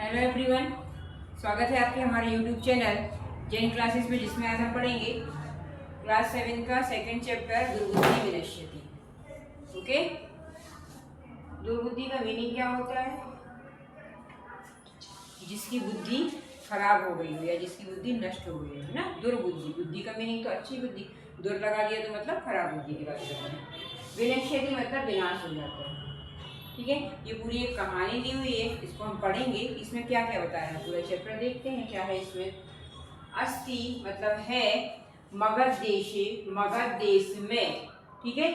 Hello everyone, स्वागत है आपके हमारे यूट्यूब चैनल जैन क्लासेस में, जिसमें आज हम पढ़ेंगे क्लास 7 का सेकंड चैप्टर दुर्बुद्धि विनश्यति। ओके, दुर्बुद्धि का मीनिंग क्या होता है? जिसकी बुद्धि खराब हो गई हो या जिसकी बुद्धि नष्ट हो गई है ना, दुर्बुद्धि। बुद्धि का मीनिंग तो अच्छी बुद्धि, दुर लगा दिया तो मतलब खराब बुद्धि की बात कर रहे हैं। विनश्यति मतलब विनाश हो जाता है। ठीक है, ये पूरी एक कहानी दी हुई है, इसको हम पढ़ेंगे। इसमें क्या क्या बताया है, पूरा चैप्टर देखते हैं क्या है इसमें। अस्ति मतलब है, मगध देशे मगध देश में। ठीक है,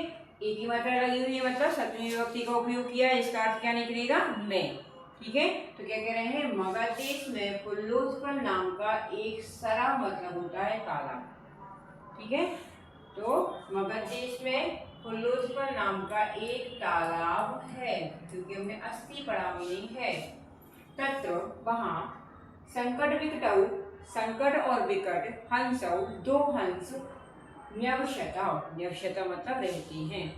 एक ही मात्रा लगी हुई है, मतलब सप्तमी विभक्ति का उपयोग किया है, इसका अर्थ क्या निकलेगा? में। ठीक है, तो क्या कह रहे हैं? मगध देश में पुल्लोत्पल नाम का एक सरा मतलब होता है तालाब। ठीक है, तो मगध देश में पुल्लोत्पल नाम का एक तालाब है, क्योंकि हमने अस्ति पढ़ा मीनिंग है। तत्र वहां संकट विकटौ, संकट और विकट, हंसौ दो हंस, न्यवशतौ, न्यवशतौ मतलब रहती हैं।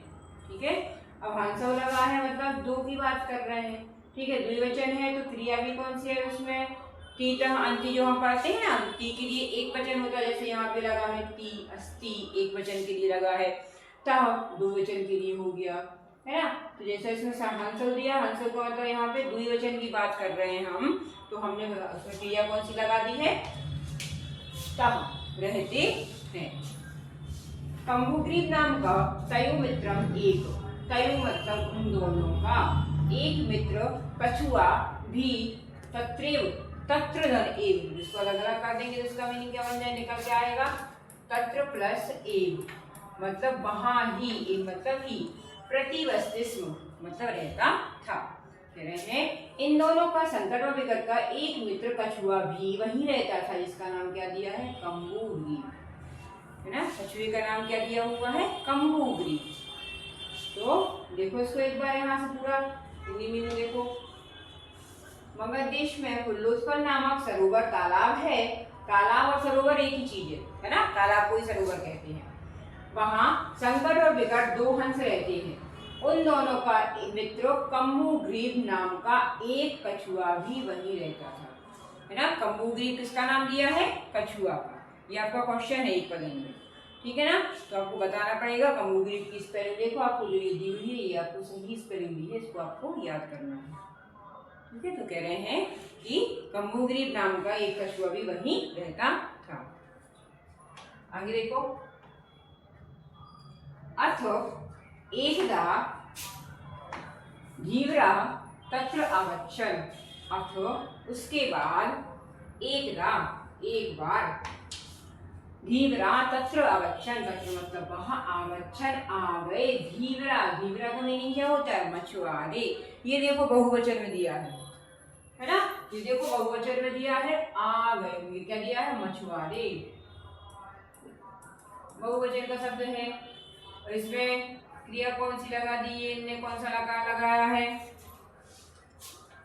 ठीक है, अब हंसौ लगा है मतलब दो की बात कर रहे हैं। ठीक है, द्विवचन है तो क्रिया भी कौन सी है उसमें? तीतः अंति जो हम पढ़ते हैं ना, ती के लिए एक वचन होता है, जैसे यहाँ पे लगा है ती, अस्ति एक वचन के लिए लगा है, तः दो वचन के लिए हो गया, है ना। तो जैसे इसमें हंसो दिया, हंसो को मतलब यहाँ पे द्विवचन की बात कर रहे हैं हम, तो हमने उसमें क्रिया कौन सी लगा दी है? तः, रहते हैं। कंभुग्रीव नाम का तयो मित्रम एक, तयो मतलब उन दोनों का, एक मित्र कछुआ भी, तत्रेव तत्र धन एव, इसको अलग अलग कर देंगे तो इसका मीनिंग क्या बन जाए, निकल के आएगा तत्र प्लस एव मतलब वहां ही, एक मतलब ही, प्रतिवस्तिस्म मतलब रहता था। कह रहे हैं इन दोनों का, संकट और विकट का एक मित्र कछुआ भी वहीं रहता था, जिसका नाम क्या दिया है? कंबुग्रीव, है ना। कछुए का नाम क्या दिया हुआ है? कंबुग्रीव। तो देखो इसको एक बार यहाँ से पूरा हिंदी में देखो। मगध देश में पुल्लोत्पल नामक सरोवर तालाब है। तालाब और सरोवर एक ही चीज है ना, तालाब को ही सरोवर कहते हैं। वहां संकट और विकट दो हंस रहते हैं। उन दोनों का मित्र कंबुग्रीव नाम का एक कछुआ भी वहीं रहता था, है ना। कंबुग्रीव किसका नाम दिया है? कछुआ का। ये आपका क्वेश्चन है एक पद में, ठीक है ना। तो आपको बताना पड़ेगा कंबुग्रीव की स्पेलिंग। देखो आपको जो ये दी हुई है, ये आपको सही स्पेलिंग दी है, इसको आपको याद करना है। ठीक है, तो कह रहे हैं कि कंबुग्रीव नाम का एक कछुआ भी वहीं रहता था। आगे देखो, अथ एकदा धीवरा तत्र आगच्छन्, अथ उसके बाद, एकदा एक बार, धीवरा तत्र आगच्छन्, तत्र मतलब वहां, आगच्छन् आ गए, धीवरा, धीवरा का मीनिंग क्या होता है? मछुआरे। ये देखो बहुवचन में दिया है ना, ये देखो बहुवचन में दिया है, आ गए, ये क्या दिया है? मछुआरे, बहुवचन का शब्द है। और इसमें क्रिया कौन सी लगा दी है? इनने कौन सा लगा लगाया है?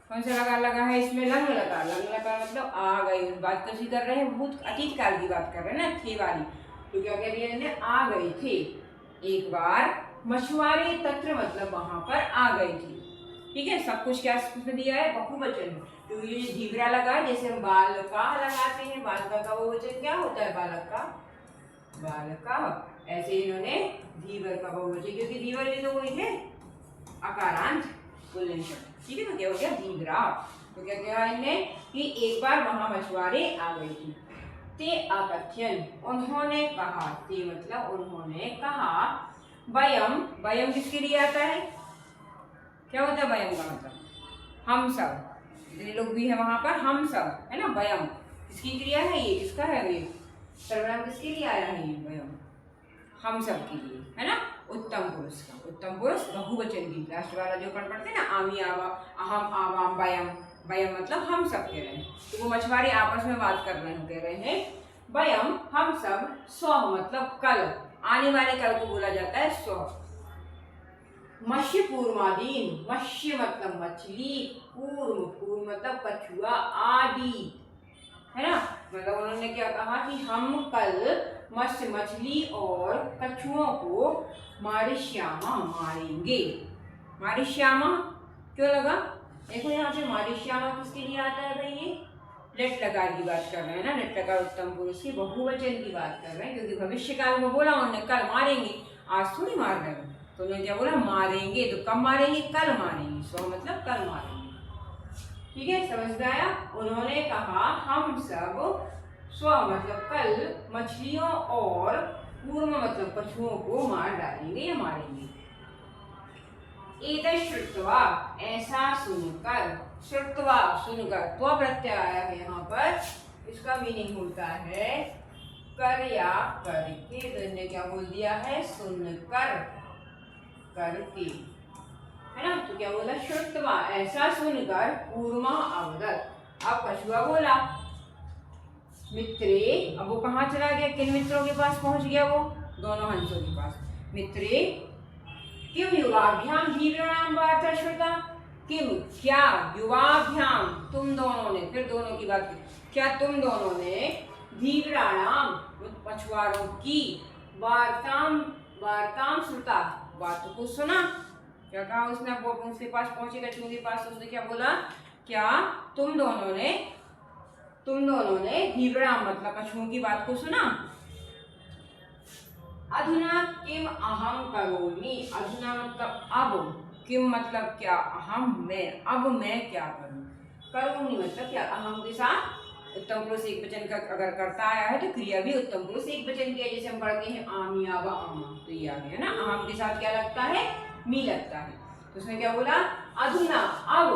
कौन सा लगा है इसमें? लंग लगा। लंग लगा मतलब आ गई, बात कैसी कर रहे हैं? बहुत अतीत काल की बात कर रहे हैं ना, थे वाली। तो क्या कह दिया इन्हें? आ गए थे एक बार, मछुआरे तत्र मतलब वहां पर आ गई थी। ठीक है, सब कुछ क्या दिया है? बहुवचन। तो ये धीवरा लगा, जैसे हम बालका लगाते हैं, बालका का बहुवचन क्या होता है? बालक का, बालका। ऐसे इन्होंने धीवर का बहुवचन, क्योंकि धीवर भी तो वही है अकारांत पुल्लिंग शब्द। ठीक है, तो क्या हो गया? धीवरा। तो क्या कहा इन्होंने कि एक बार वहां मछुआरे आ गई थी। ते अकथ्यन उन्होंने कहा, ते मतलब उन्होंने कहा, वयम, वयम किसके लिए आता है? क्या होता है वयम का मतलब? हम सब, जितने लोग भी है वहां पर, हम सब, है ना। वयम किसकी क्रिया है? ये किसका है? ये सर्वनाम किसके लिए आया है? ये वयम हम सब के लिए, है ना। उत्तम पुरुष का, उत्तम पुरुष बहुवचन की, लास्ट वाला जो पढ़ते हैं ना, आमी आवा, अहम आवाम, वयम, वयम मतलब हम सब कह रहे हैं। तो वो मछुआरे आपस में बात कर रहे हैं, कह रहे हैं वयम हम सब, स्व मतलब कल, आने वाले कल को बोला जाता है स्व। मत्स्य पूर्वादीन, मत्स्य मतलब मछली, पूर्व, पूर्व मतलब कछुआ, आदि, है ना। मतलब उन्होंने क्या कहा कि हम कल मत्स्य, मछली और कछुओं को मारिष्यामा, मारेंगे। मारिष्यामा क्यों लगा? देखो यहाँ पे मारिष्यामा किसके लिए आता है भाई, ये लट लकार की बात कर रहे हैं ना, लट लकार उत्तम पुरुष की बहुवचन की बात कर रहे हैं, क्योंकि भविष्य काल में बोला उन्होंने कल मारेंगे, आज थोड़ी मार रहे हैं। तो उन्होंने क्या बोला, मारेंगे, तो कब मारेंगे, कल मारेंगे, स्व मतलब कल मारेंगे। ठीक है, समझ में आया। उन्होंने कहा हम सब स्व मतलब कल मछलियों और कूर्म मतलब कछुओं को मार डालेंगे या मारेंगे। एतत् श्रुत्वा ऐसा सुनकर, श्रुत्वा सुनकर, त्व प्रत्यय आया है यहाँ पर, इसका मीनिंग होता है कर या करके, तो इन्होंने क्या बोल दिया है, सुनकर, करके, है ना। तो क्या बोला, श्रुत्वा ऐसा सुनकर, कूर्मा अवदत्, अब कछुआ बोला, मित्रे, अब वो कहाँ चला गया, किन मित्रों के पास पहुंच गया, वो दोनों हंसों के पास। मित्रे किम युवाभ्याम धीराणाम वार्ता श्रुता, किम क्या, युवाभ्याम तुम दोनों ने, फिर दोनों की बात की, क्या तुम दोनों ने धीराणाम मछुआरों की वार्ताम वार्ताम श्रुता, बातों को सुना। क्या कहा उसने, वो उसके पास पहुंचे कछुओं के पास, उसने क्या बोला, क्या तुम दोनों ने धीराणाम मतलब कछुओं की बात को सुना। अधुना किम अहम करोमि, अधुना मतलब अब, किम मतलब क्या, अहम मैं, अब मैं क्या करूं, करोमि मतलब क्या, अहम के साथ उत्तम पुरुष एक वचन का अगर करता आया है तो क्रिया भी उत्तम पुरुष एक वचन की है, जैसे हम पढ़ते हैं आमी आवा आमा, तो ये आ गया ना, अहम के साथ क्या लगता है, मी लगता है। तो उसने क्या बोला, अधुना अब,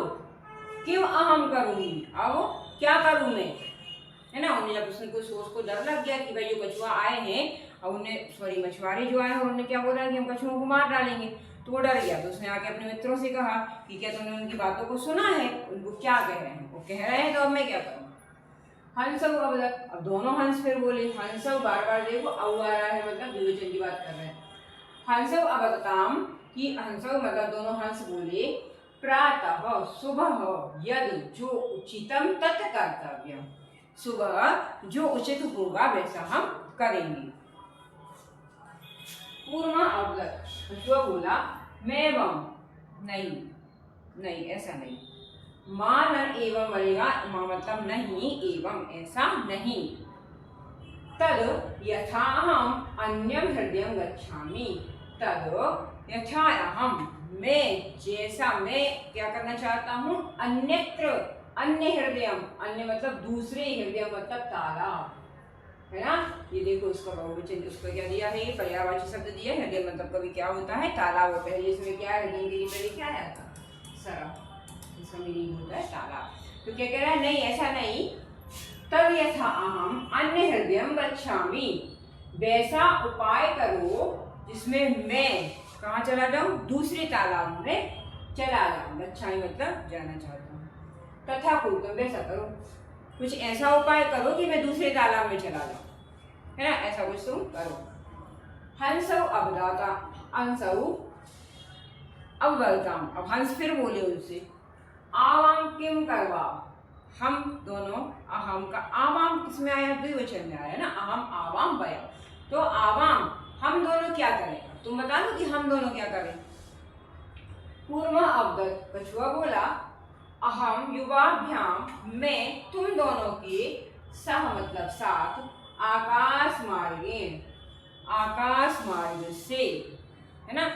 किम अहम करूंगी, अब क्या करूं मैं, है ना। उन्हें जब उसने कुछ उसको डर लग गया कि भाई जो कछुआ आए हैं, और उन्हें सॉरी मछुआरे जो आए हैं उन्होंने क्या बोला कि हम कछुओं को मार डालेंगे, तो वो डर गया। तो उसने आके अपने मित्रों से कहा कि क्या तुमने उनकी बातों को सुना है, उनको क्या कह रहे हैं, वो कह रहे हैं तो अब मैं क्या करूँ। हंसव अब दोनों हंस फिर बोले, हंसव बार बार देखो अब आ रहा है, मतलब द्विवचन की बात कर रहे हैं। हंसव अवगताम की, हंसव मतलब दोनों हंस बोले, प्रातः सुबह यद जो उचितम तत् कर्तव्यम, सुबह जो उचित होगा वैसा हम करेंगे। पूर्वा अवगत, कछुआ बोला, मैं नहीं, नहीं ऐसा नहीं, मां न एवं बनेगा, मां मतलब नहीं, एवं ऐसा नहीं। तद यथा हम अन्यम हृदयम गच्छामि, तद यथा हम मैं, जैसा मैं क्या करना चाहता हूँ, अन्यत्र अन्य हृदयम, अन्य मतलब दूसरे, हृदय मतलब तालाब, है ना। ये देखो उसका बहुवचन, उसको क्या दिया है, ये पर्यायवाची शब्द दिया है, हृदय मतलब कभी क्या होता है, तालाब होता है। इसमें क्या है, हृदय के लिए पहले क्या आया था, सरफ, इसका मीनिंग होता है तालाब। तो क्या कह रहा है, नहीं ऐसा नहीं, तद यथा अहम अन्य हृदयम गच्छामि, वैसा उपाय करो जिसमें मैं कहाँ चला जाऊं, दूसरे तालाब में चला जाऊं, गच्छामि मतलब जाना चाहता हूँ। तथा कुरुतम, वैसा करो, कुछ ऐसा उपाय करो कि मैं दूसरे तालाब में चला जाऊं, है ना, ऐसा कुछ तुम करो। हंसव अवदाता, हंसव अवगताम, अब हंस फिर बोले उनसे, आवाम किम करवा, हम दोनों, अहम का आवाम किसमें आया, द्विवचन में आया ना, अहम आवाम वयम, तो आवाम हम दोनों क्या करें, तुम बता दो कि हम दोनों क्या करें। पूर्व अवगत, कछुआ बोला, अहम युवाभ्याम मैं तुम दोनों के सह मतलब साथ, आकाश मार्गे, आकाश मार्ग से, है ना।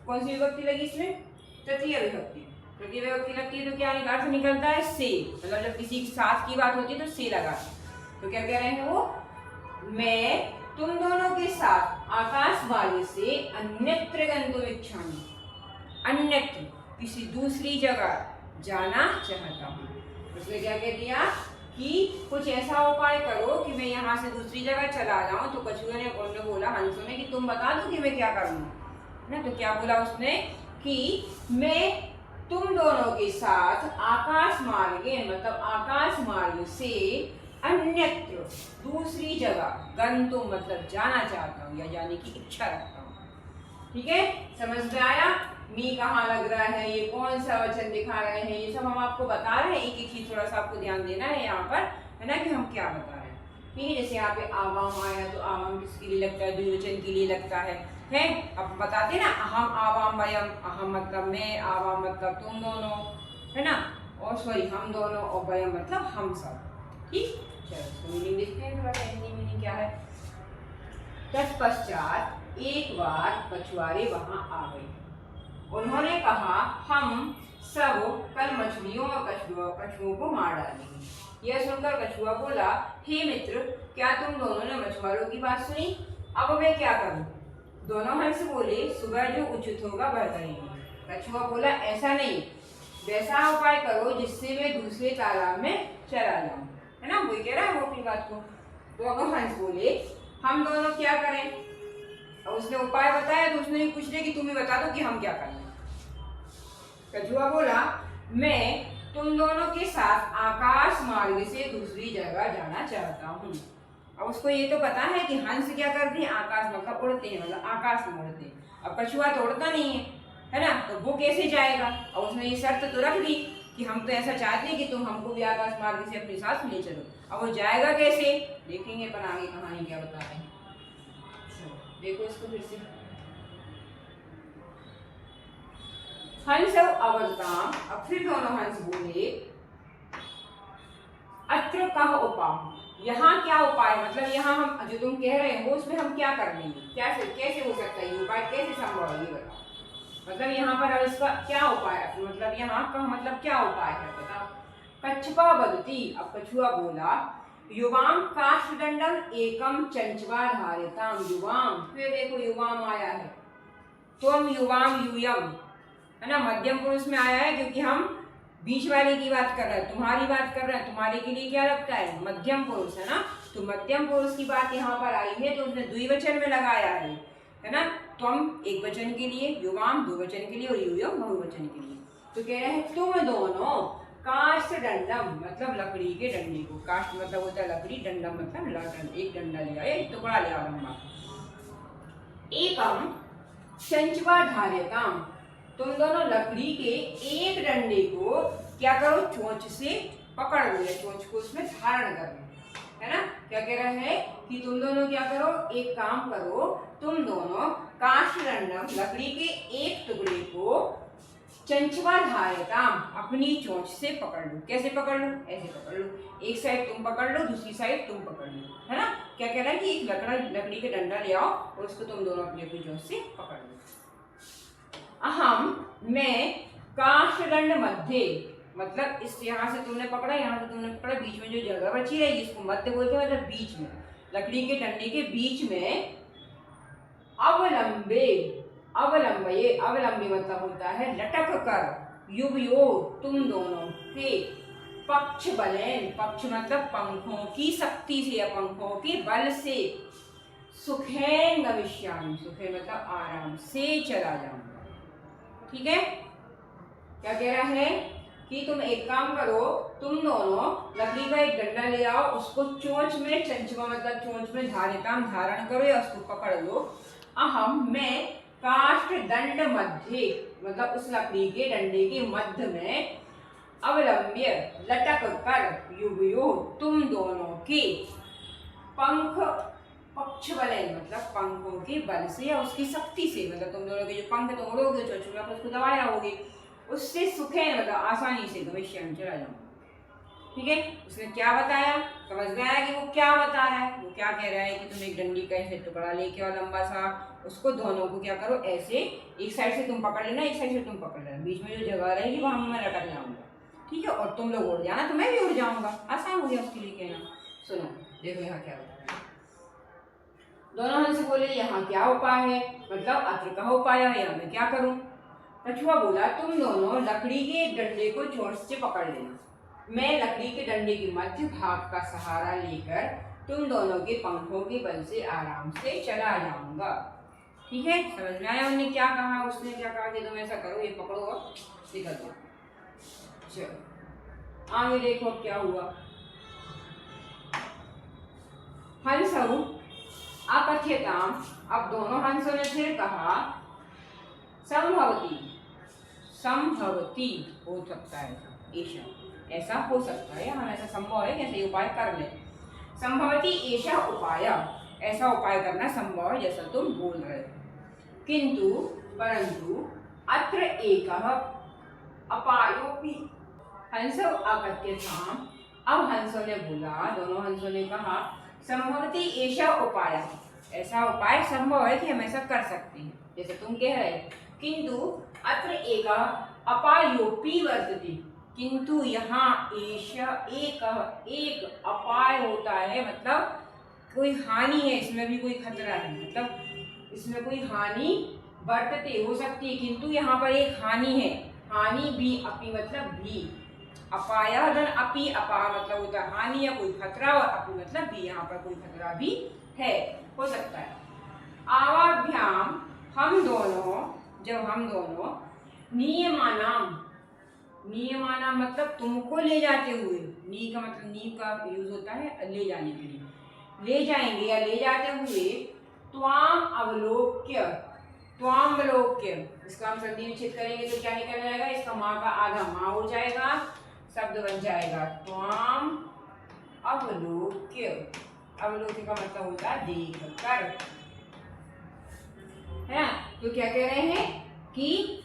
कौन सी विभक्ति लगी इसमें, तृतीय विभक्ति, तृतीय विभक्ति लगती है तो क्या अर्थ निकलता है, से, मतलब जब किसी के साथ की बात होती है तो से लगा, तो क्या कह रहे हैं वो, मैं तुम दोनों के साथ आकाश मार्ग से अन्यत्र गंतुम इच्छामि, अन्यत्र किसी दूसरी जगह जाना चाहता हूँ। उसने क्या कह दिया कि कुछ ऐसा उपाय करो कि मैं यहाँ से दूसरी जगह चला जाऊँ। तो कछुए ने बोला हंसों ने कि तुम बता दो कि मैं क्या करूँ ना। तो क्या बोला उसने कि मैं तुम दोनों के साथ आकाश मार्गे मतलब आकाश मार्ग से अन्यत्र दूसरी जगह गंतुम मतलब जाना चाहता हूँ या जाने की इच्छा रखता हूँ। ठीक है, समझ में आया। मी कहाँ लग रहा है, ये कौन सा वचन दिखा रहे हैं, ये सब हम आपको बता रहे हैं। एक एक चीज थोड़ा सा आपको ध्यान देना है यहाँ पर, है ना, कि हम क्या बता रहे हैं। ठीक है, जैसे यहाँ पे आवाम आया तो आवाम किसके लिए लगता है, द्विवचन के लिए लगता है। अब बताते ना, अहम आवाम वयम, अहम मतलब मैं, आवाम मतलब तुम दोनों, है ना, और सॉरी हम दोनों, और वयम मतलब हम सब। ठीक, चलो इसको मीनिंग देखते हैं थोड़ा सा, हिंदी मीनिंग क्या है। तत्पश्चात एक बार कछुआरे वहां आ गए। उन्होंने कहा, हम सब कल मछलियों और कछुओं को मार डालेंगे। यह सुनकर कछुआ बोला, हे मित्र, क्या तुम दोनों ने मछुआरों की बात सुनी? अब मैं क्या करूं? दोनों हंस बोले, सुबह जो उचित होगा वह करेंगे। कछुआ बोला, ऐसा नहीं, वैसा उपाय करो जिससे मैं दूसरे तालाब में चला जाऊं। है ना, वही कह रहा है वो अपनी बात को। दोनों हंस बोले, हम दोनों क्या करें? और उसने उपाय बताया तो उसने पूछ लिया कि तुम ही बता दो कि हम क्या करें। कछुआ बोला, मैं तुम दोनों के साथ आकाश मार्ग से दूसरी जगह जाना चाहता हूँ। अब उसको ये तो पता है कि हंस क्या करते हैं, आकाश मतलब उड़ते हैं, मतलब आकाश में उड़ते हैं। अब कछुआ तो उड़ता नहीं है ना, तो वो कैसे जाएगा? और उसने ये शर्त तो रख दी कि हम तो ऐसा चाहते हैं कि तुम हमको भी आकाश मार्ग से अपने साथ ले चलो। अब वो जाएगा कैसे, देखेंगे अपन आगे कहानी क्या बता रहे हैं। देखो इसको फिर से। हंस अवदताम, अब फिर दोनों हंस बोले, अत्र कह उपाय, यहाँ क्या उपाय, मतलब यहाँ हम जो तुम कह रहे हो उसमें हम क्या कर लेंगे, कैसे कैसे हो सकता है ये उपाय, कैसे संभव है ये बताओ। मतलब यहाँ पर अब इसका क्या उपाय है, मतलब यहाँ का मतलब क्या उपाय है बताओ। कच्छपा बदती, अब कछुआ बोला, युवाम काष्ठदंडम एकम चंचवा धारिताम। युवाम, फिर देखो युवाम आया है, तो हम युवाम यूयम, है ना, मध्यम पुरुष में आया है क्योंकि हम बीच वाले की बात कर रहे हैं, तुम्हारी बात कर रहे हैं। तुम्हारे के लिए क्या लगता है, मध्यम पुरुष, है ना, तो मध्यम पुरुष की बात यहाँ पर आई है तो उसने द्विवचन में लगाया है ना। तुम एक वचन के लिए, युवाम दो वचन के लिए, और यूयम बहुवचन के लिए। तो कह रहे हैं तुम दोनों काष्ठ दंडम, मतलब लकड़ी के डंडे को, काष्ठ मतलब होता है लकड़ी, डंडम मतलब लाठन, एक डंडा लिया, एक टुकड़ा लिया लंबा, एकम चंचवा धार्यताम, तुम दोनों लकड़ी के एक डंडे को क्या करो, चोंच से पकड़ लो, या चोंच को उसमें धारण कर लो, है ना। क्या कह रहा है कि तुम दोनों क्या करो, एक काम करो, तुम दोनों काष्ठदंडम, लकड़ी के एक टुकड़े को चंचवा धार्यताम, अपनी चोंच से पकड़ लो। कैसे पकड़ लो, ऐसे पकड़ लो, एक साइड तुम पकड़ लो, दूसरी साइड तुम पकड़ लो, है ना। क्या कह रहा है कि एक लकड़ी के डंडा ले आओ और उसको तुम दोनों अपनी अपनी चोंच से पकड़ लो। अहम, मैं काष्ठदंड मध्य, मतलब इस यहाँ से तुमने पकड़ा, यहाँ से तुमने पकड़ा, बीच में जो जगह बची रहेगी इसको मध्य बोलते हैं, मतलब बीच में, लकड़ी के डंडे के बीच में अवलंबे, अवलंबे, अवलंबे मतलब होता है लटक कर, युवयो, तुम दोनों के, पक्ष बलेन, पक्ष मतलब पंखों की शक्ति से या पंखों के बल से, सुखेन गमिष्यामि, सुखे मतलब आराम से चला जाऊंगा। ठीक है, क्या कह रहा है कि तुम एक काम करो, तुम दोनों लकड़ी का एक डंडा ले आओ, उसको चोंच में, चंचवा मतलब चोंच में धारिताम, धारण करो या उसको पकड़ लो। अहम, मैं काष्ठ दंड मध्य, मतलब उस लकड़ी के डंडे के मध्य में, अवलंब्य लटक कर, युवयो, तुम दोनों के, पंख पक्ष बलेन मतलब पंखों के बल से या उसकी शक्ति से, मतलब तुम दोनों के जो पंख तुम उड़ोगे, चोंच में उसको दबाए रहोगे, उससे सुखे मतलब आसानी से भविष्य में चला जाऊंगा। ठीक है, उसने क्या बताया, समझ में आया कि वो क्या बता रहा है। वो क्या कह रहा है कि तुम एक डंडी का ऐसे टुकड़ा लेके आओ लंबा सा, उसको दोनों को क्या करो, ऐसे एक साइड से तुम पकड़ लेना, एक साइड से तुम पकड़ लेना, बीच में जो जगह रहेगी वहां मैं लटक जाऊंगा। ठीक है, और तुम लोग उड़ जाना तो मैं भी उड़ जाऊंगा, आसान हो गया उसके लिए कहना। सुनो देखो यहाँ क्या बता रहा है। दोनों हंस बोले, यहाँ क्या उपाय है, मतलब अत्र का उपाय है, यहाँ मैं क्या करूं। कछुआ बोला, तुम दोनों लकड़ी के डंडे को चोंच से पकड़ लेना, मैं लकड़ी के डंडे के मध्य भाग का सहारा लेकर तुम दोनों के पंखों के बल से आराम से चला जाऊंगा। ठीक है, समझ में आया उन्होंने क्या कहा, उसने क्या कहा कि तुम ऐसा करो, ये पकड़ो और निकल दो। चलो आगे देखो अब क्या हुआ। हंस अपथ्यताम, अब दोनों हंसों ने फिर कहा, संभवती, संभवती हो सकता है, ऐसा ऐसा हो सकता है, हम ऐसा संभव है कैसे उपाय कर ले। संभवती ऐसा उपाय, ऐसा उपाय करना संभव है जैसा तुम बोल रहे हो, किंतु परंतु अत्र एकः अपायोपि, हंसो अकथ्यताम्। अब हंसों ने बोला, दोनों हंसों ने कहा, संभवती ऐसा उपाय, ऐसा उपाय संभव है कि हम ऐसा कर सकते हैं जैसे तुम कह रहे हो, किंतु अत्र एक अपायोपि वर्तते, किंतु यहाँ ऐसा एक अपाय होता है, मतलब कोई हानि है, इसमें भी कोई खतरा है, मतलब इसमें कोई हानि वर्तते हो सकती है, किंतु यहाँ पर एक हानि है। हानि भी, अपि मतलब भी, अपाया धन अपि, अपा मतलब होता है हानि या कोई खतरा, और अपि मतलब भी, यहाँ पर कोई खतरा भी है, हो सकता है। आवाभ्याम, हम दोनों, जब हम दोनों, नियमानाम, नियमानाम मतलब तुमको ले जाते हुए, नी का मतलब नी का यूज होता है ले जाने के लिए, ले जाएंगे या ले जाते हुए, त्वाम अवलोक्य, त्वाम अवलोक्य, इसका हम संधि विच्छेद करेंगे तो क्या निकल जाएगा, इसका माँ का आधा माँ हो जाएगा, शब्द बन जाएगा त्वाम अवलोक्य। अवलोक्य का मतलब होता है देख कर, है ना। तो क्या कह रहे हैं कि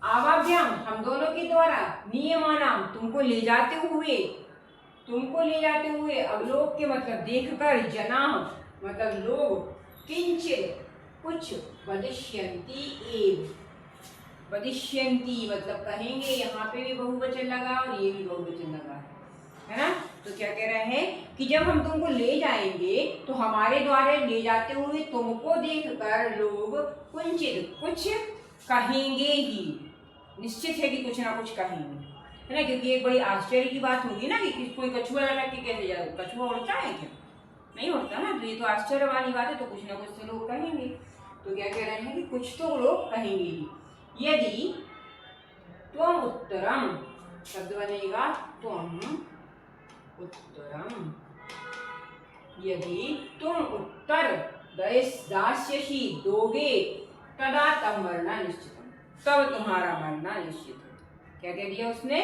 आवाभ्याम, हम दोनों के द्वारा, नियमानाम तुमको ले जाते हुए, तुमको ले जाते हुए, अवलोक्य मतलब देखकर, जना मतलब लोग, किंचित कुछ, वदिष्यन्ति एव, वदिष्यन्ति मतलब कहेंगे, यहाँ पे भी बहुवचन लगा और ये भी बहुवचन लगा है ना। तो क्या कह रहे हैं कि जब हम तुमको ले जाएंगे तो हमारे द्वारा ले जाते हुए तुमको देखकर लोग कुंचित कुछ कहेंगे ही, निश्चित है कि कुछ ना कुछ कहेंगे, है ना। क्योंकि एक बड़ी आश्चर्य की बात होगी ना कि कोई कछुआ लगा के कैसे जाए, कछुआ उड़ता है क्या, नहीं उड़ता ना, तो ये तो आश्चर्य वाली बात है, तो कुछ ना कुछ तो लोग कहेंगे। तो क्या कह रहे हैं कि कुछ तो लोग कहेंगे ही। यदि त्वम उत्तरम, शब्द बनेगा त्वम उत्तरम, यदि तुम उत्तर दास्यसि दोगे, तदा तब मरना निश्चितम, तब तुम्हारा मरना निश्चित है। क्या कह दिया उसने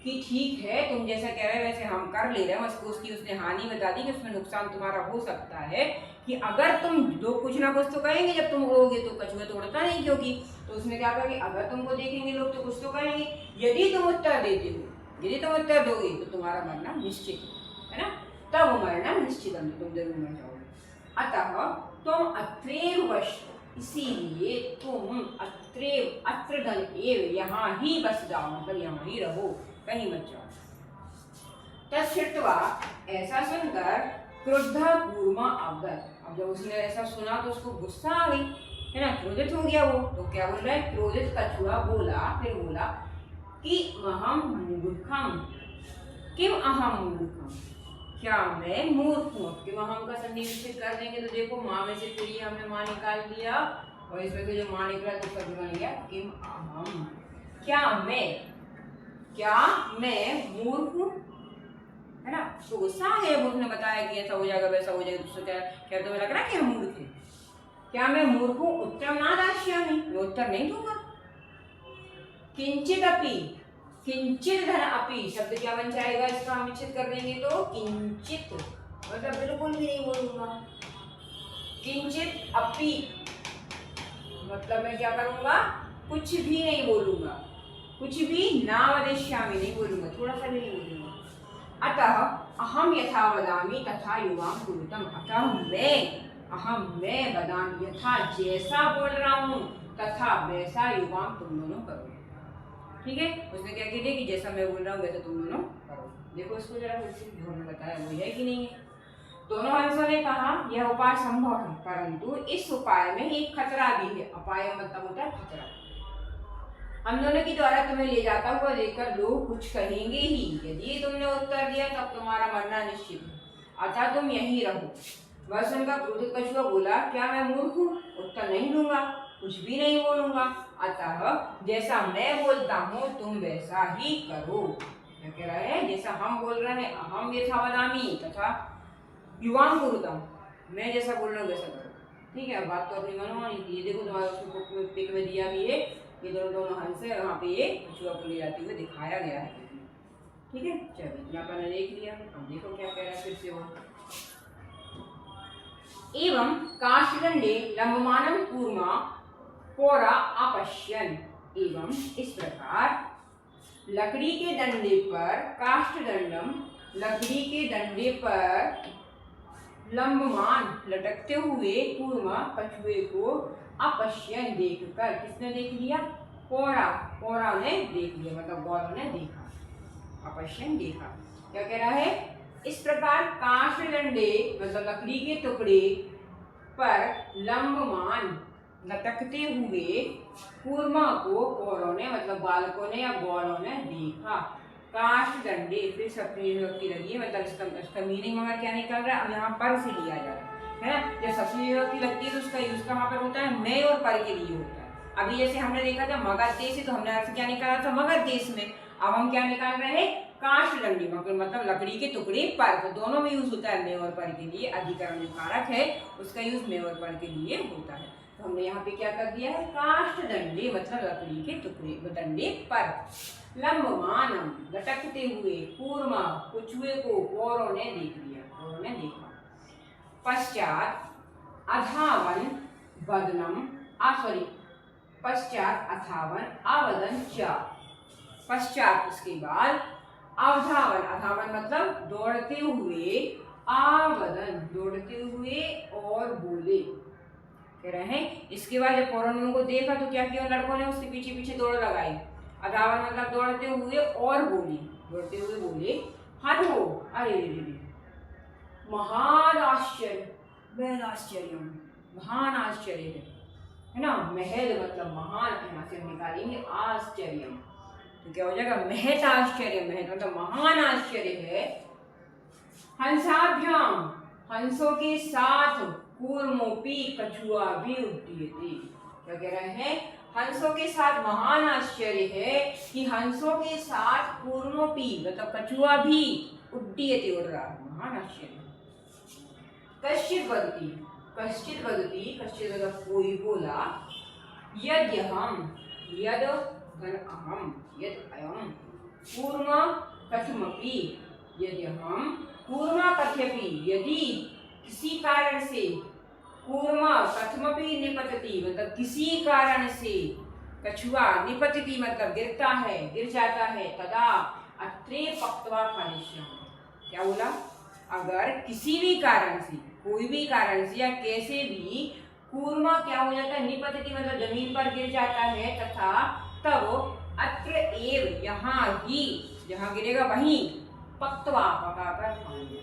कि ठीक है, तुम जैसा कह रहे हो वैसे हम कर ले रहे हैं, उसकी उसने हानि बता दी कि उसमें नुकसान तुम्हारा हो सकता है, कि अगर तुम दो कुछ ना कुछ तो कहेंगे, जब तुम उड़ोगे तो कछुआ तो उड़ता नहीं, क्योंकि तो उसने क्या कहा कि अगर तुमको देखेंगे लोग तो कुछ तो कहेंगे, यदि तुम उत्तर देते हो, यदि तुम उत्तर दोगे तो तुम्हारा मरना निश्चित है ना, तब मरना निश्चित, तुम जरूर मर जाओगे। अतः तुम अत्रेव वश, इसीलिए तुम अत्रेव, अत्र धन एव, यहाँ ही बस जाओ, मतलब यहाँ ही रहो, कहीं मत जाओ। तच्छ्रुत्वा, ऐसा सुनकर, क्रुद्धा कूर्मा अवगत, अब जब उसने ऐसा सुना तो उसको गुस्सा आ गई, है ना, क्रोधित हो गया वो। तो क्या बोल रहा है, क्रोधित कछुआ बोला, फिर बोला कि अहम मूर्खम, किम अहम मूर्खम, क्या मैं मूर्ख हूँ। कि अहम का संधि विच्छेद कर देंगे तो देखो माँ में से पूरी हमने माँ निकाल दिया, और इसमें से जो माँ निकला तो शब्द बन गया किम अहम, क्या मैं मूर्ख हूँ, है ना। तो गुस्सा आ गया, उसने बताया कि ऐसा हो जाएगा वैसा हो जाएगा, तो क्या तुम्हें लग रहा है कि हम मूर्ख हैं, क्या मैं मूर्ख हूँ, उत्तर ना दास्यामि, मैं उत्तर नहीं दूंगा। किंचित अपि, किंचित धन अपि, शब्द क्या बन जाएगा, इसका हम विच्छेद कर देंगे तो किंचित, मतलब बिल्कुल भी नहीं बोलूंगा। किंचित अपि मतलब मैं क्या करूंगा, कुछ भी नहीं बोलूंगा, कुछ भी ना वदिष्यामि नहीं बोलूंगा, थोड़ा सा भी नहीं बोलूंगा। अतः अहम यथा वदामि तथा युवाम कुरुतम, अतः मैं वदामि, यथा जैसा बोल रहा हूँ, तथा वैसा युवाम तुम दोनों करो। ठीक है, उसने क्या कह दिया कि जैसा मैं बोल रहा हूँ वैसा तुम दोनों करो। देखो इसको जरा जो हमने बताया वो है कि नहीं है। दोनों हंसों ने कहा यह उपाय संभव है, परंतु इस उपाय में एक खतरा भी है। अपाय मतलब होता है खतरा। हम दोनों के द्वारा तुम्हें ले जाता हुआ देखकर लोग कुछ कहेंगे ही, यदि तुमने उत्तर दिया तब तुम्हारा मरना निश्चित है, अतः तुम यहीं रहो। वह सुनकर क्रोधित कछुआ बोला, क्या मैं मूर्ख हूँ, उत्तर नहीं दूंगा, कुछ भी नहीं बोलूंगा, अतः जैसा मैं बोलता हूँ तुम वैसा ही करो। क्या कह रहा है, जैसा हम बोल रहे हैं, अहम यथा वदामि तथा युवाम कुरुतम, मैं जैसा बोल रहा हूँ वैसा करो। ठीक है, बात तो अपनी मनोमानी की। ये देखो तुम्हारे उसको बुक में पिक में दिया भी है, ये दोनों हंस है, वहाँ पे ये कछुआ को ले जाते हुए दिखाया गया है। ठीक है, चलो इतना अपन ने देख लिया। अब देखो क्या कह रहा है फिर से वो, एवं काष्ठदंडे लंबमानं कूर्मा पौरा अपश्यन्, एवं इस प्रकार लकड़ी के डंडे पर काष्ठदंडम, लकड़ी के डंडे पर लंबमान लटकते हुए कूर्मा कछुए को अपश्यन देखकर, किसने देख लिया? कोरा, कोरा ने देख लिया मतलब गौरव ने देखा, अपश्यन देखा। क्या कह रहा है? इस प्रकार काष्ठदंडे मतलब लकड़ी के टुकड़े पर लंबमान लटकते हुए कूर्मा को कौरों ने मतलब बालकों ने या गौरों ने देखा। काष्ठदंडे फिर सप्तमी विभक्ति लगी है मतलब इसका मीनिंग मगर क्या निकल रहा है? अब यहाँ पर से लिया जा रहा है ना। जब सप्तमी विभक्ति लगती है तो उसका यूज कहाँ पर होता है? मैं और पर के लिए होता है। अभी जैसे हमने देखा था मगध देश है तो हमने अर्थ क्या निकाला था? मगध देश में। अब हम क्या निकाल रहे हैं? काष्ठदंडी मतलब लकड़ी के टुकड़े पर, तो दोनों में यूज होता है मे और पर के लिए। अधिकरण जो कारक है उसका यूज मे और पर के लिए होता है। तो हमने यहाँ पे क्या कर दिया है? काष्ठदंडे मतलब लकड़ी के टुकड़े डंडे पर लंबमानम लटकते हुए कूर्मा कछुए को कौरों ने देख लिया, कौरों ने देखा। पश्चात अधावन वदनम पश्चात अथावन आवदन च, पश्चात उसके बाद अवधावन, अधावन मतलब दौड़ते हुए, आवदन दौड़ते हुए और बोले। कह रहे हैं इसके बाद जब कौरवों को देखा तो क्या किया लड़कों ने? उसके पीछे पीछे दौड़ लगाई। अधावन मतलब दौड़ते हुए और बोले, दौड़ते हुए बोले हरो, अरे रे महान आश्चर्य, महल आश्चर्य, महान आश्चर्य है ना। महल मतलब महान, यहाँ से हम निकालेंगे आश्चर्य, तो क्या हो जाएगा? महत आश्चर्य, महत मतलब महान आश्चर्य है। हंसाभ्याम हंसों के साथ कूर्मोपी कछुआ भी उड्डीयते। क्या कह रहे हैं? हंसों के साथ महान आश्चर्य है कि हंसों के साथ कूर्मोपी मतलब कछुआ भी उड्डीयते उड़ रहा, महान आश्चर्य। कश्चित वदति, कश्चित वदति, कश्चित मतलब कोई बोला, यद्यहम, यद धन अहम, यद अयम कूर्मा कथमपि, यद्यहम कूर्मा कथ्यपि, यदि किसी कारण से, कूर्मा कथमपि निपतति मतलब किसी कारण से, कछुआ निपतति मतलब गिरता है, गिर जाता है, तदा अत्रे पक्त्वा खानिष्यामि। क्या बोला? अगर किसी भी कारण से, कोई भी कारण से या कैसे भी कूर्मा क्या हो जाता है? निपतति मतलब जमीन पर गिर जाता है, तथा तब अत्र एव यहाँ ही, जहाँ गिरेगा वहीं, पक्त्वा पकाकर खाएंगे।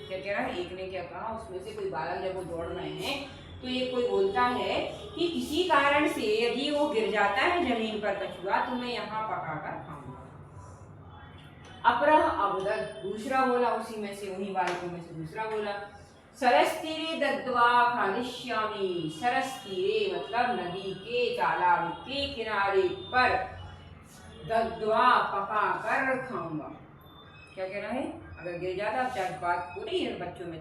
क्या कह रहा है? एक ने क्या कहा, उसमें से कोई बालक जब वो दौड़ रहे हैं तो ये कोई बोलता है कि किसी कारण से यदि वो गिर जाता है जमीन पर कछुआ तो मैं यहाँ पकाकर खाऊंगा। अपरह अबदत, दूसरा बोला उसी में से, उन्हीं बालकों में से दूसरा बोला, सरस तीरे दत्वा खानिष्यामि, सरस तीरे मतलब नदी के तालाब के किनारे पर, दत्वा पकाकर खाऊंगा। क्या कह रहा है? अगर गिर जाता है, चार बात हो रही है बच्चों में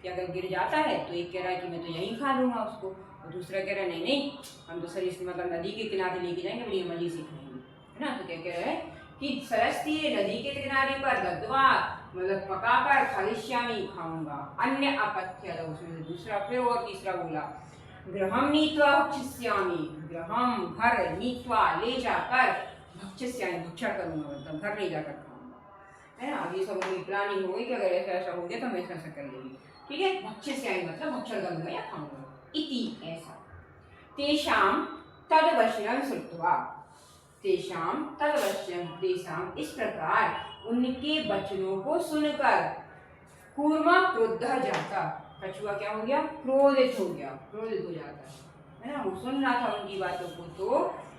कि अगर गिर जाता है तो एक कह रहा है कि मैं तो यहीं खा लूंगा उसको, और दूसरा कह रहा है नहीं नहीं हम तो सर मतलब नदी के किनारे लेके जाएंगे, बड़ी मजे से खाएंगे, है ना। तो क्या कह रहा है कि सरस्ती नदी के किनारे पर दत्वा मतलब पकाकर खालिश्यामी खाऊंगा। अन्य अपथ्य, उसमें से दूसरा फिर और तीसरा बोला, गृहम नीत्वा भक्षिष्यामि, गृहम घर नीत्वा ले जाकर, भक्षिष्यामि भक्षण करूंगा मतलब घर ले जाकर है ना। अभी सब मेरी प्लानिंग हो गई कि अगर ऐसा हो गया तो मैं ऐसा कर लेंगे, ठीक है। भक्षिष्यामि मतलब भक्षण करूंगा या खाऊंगा, इति ऐसा। तेषाम तद्वचनं श्रुत्वा, तेषाम तद्वचनं, तेषाम इस प्रकार उनके वचनों को सुनकर, कूर्मा क्रुद्धः जाता, कछुआ क्या हो गया? क्रोधित हो गया, क्रोधित हो जाता है ना। वो सुन रहा था उनकी बातों को, तो